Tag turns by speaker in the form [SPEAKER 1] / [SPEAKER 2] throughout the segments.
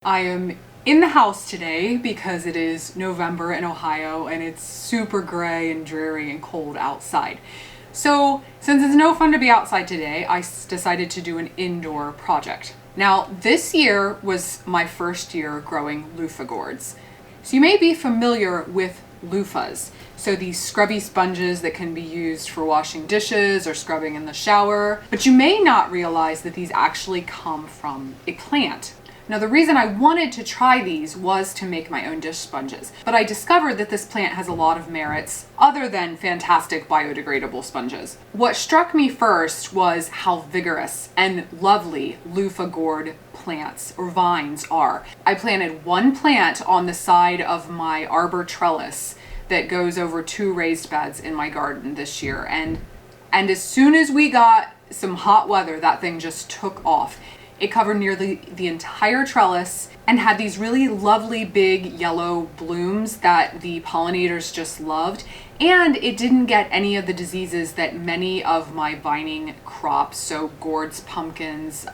[SPEAKER 1] I am in the house today because it is November in Ohio and it's super gray and dreary and cold outside. So since it's no fun to be outside today, I decided to do an indoor project. Now this year was my first year growing Luffa Gourds. So you may be familiar with loofahs. So these scrubby sponges that can be used for washing dishes or scrubbing in the shower, but you may not realize that these actually come from a plant. Now the reason I wanted to try these was to make my own dish sponges, but I discovered that this plant has a lot of merits other than fantastic biodegradable sponges. What struck me first was how vigorous and lovely Luffa Gourd plants or vines are. I planted one plant on the side of my arbor trellis that goes over 2 raised beds in my garden this year, and as soon as we got some hot weather, that thing just took off. It covered nearly the entire trellis and had these really lovely big yellow blooms that the pollinators just loved. And it didn't get any of the diseases that many of my vining crops, so gourds, pumpkins,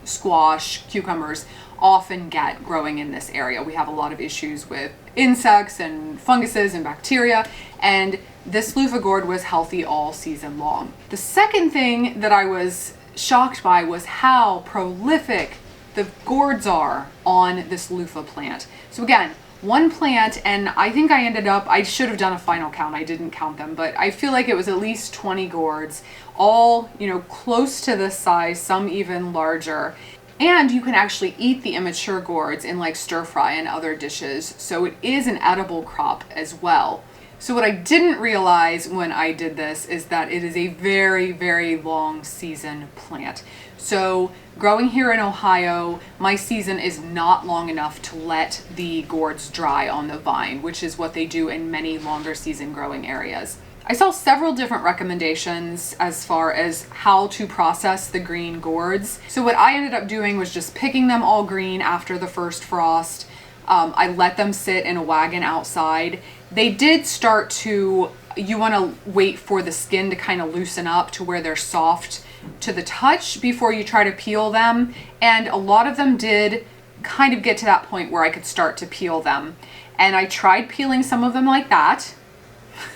[SPEAKER 1] squash, cucumbers, often get growing in this area. We have a lot of issues with insects and funguses and bacteria, and this Luffa Gourd was healthy all season long. The second thing that I was shocked by was how prolific the gourds are on this loofah plant. So again, one plant, and I think I should have done a final count, I didn't count them, but I feel like it was at least 20 gourds, all, close to this size, some even larger. And you can actually eat the immature gourds in like stir fry and other dishes, so it is an edible crop as well. So what I didn't realize when I did this is that it is a very, very long season plant. So growing here in Ohio, my season is not long enough to let the gourds dry on the vine, which is what they do in many longer season growing areas. I saw several different recommendations as far as how to process the green gourds. So what I ended up doing was just picking them all green after the first frost. I let them sit in a wagon outside. They did start to, you want to wait for the skin to kind of loosen up to where they're soft to the touch before you try to peel them. And a lot of them did kind of get to that point where I could start to peel them. And I tried peeling some of them like that.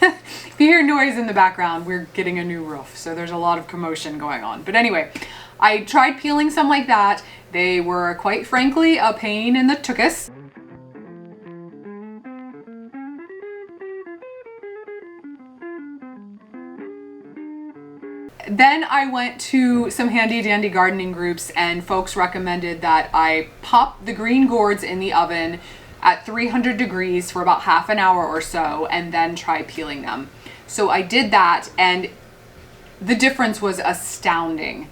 [SPEAKER 1] If you hear noise in the background, we're getting a new roof, so there's a lot of commotion going on. But anyway, I tried peeling some like that. They were quite frankly a pain in the tuchus. Then I went to some handy dandy gardening groups and folks recommended that I pop the green gourds in the oven at 300 degrees for about half an hour or so and then try peeling them. So I did that and the difference was astounding.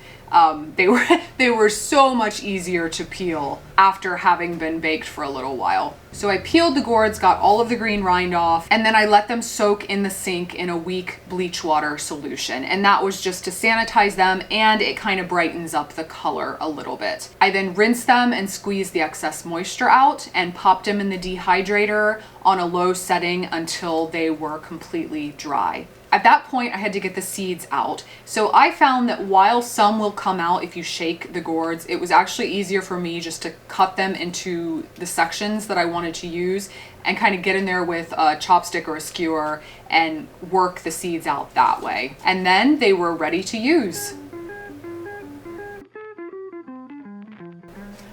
[SPEAKER 1] They were so much easier to peel after having been baked for a little while. So I peeled the gourds, got all of the green rind off, and then I let them soak in the sink in a weak bleach water solution. And that was just to sanitize them, and it kind of brightens up the color a little bit. I then rinsed them and squeezed the excess moisture out and popped them in the dehydrator on a low setting until they were completely dry. At that point, I had to get the seeds out. So I found that while some will come out if you shake the gourds, it was actually easier for me just to cut them into the sections that I wanted to use and kind of get in there with a chopstick or a skewer and work the seeds out that way. And then they were ready to use.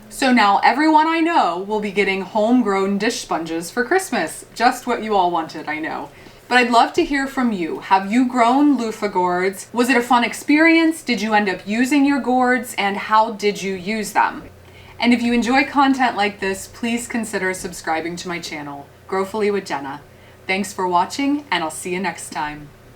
[SPEAKER 1] So now everyone I know will be getting homegrown dish sponges for Christmas. Just what you all wanted, I know. But I'd love to hear from you. Have you grown Luffa Gourds? Was it a fun experience? Did you end up using your gourds? And how did you use them? And if you enjoy content like this, please consider subscribing to my channel, Growfully with Jenna. Thanks for watching, and I'll see you next time.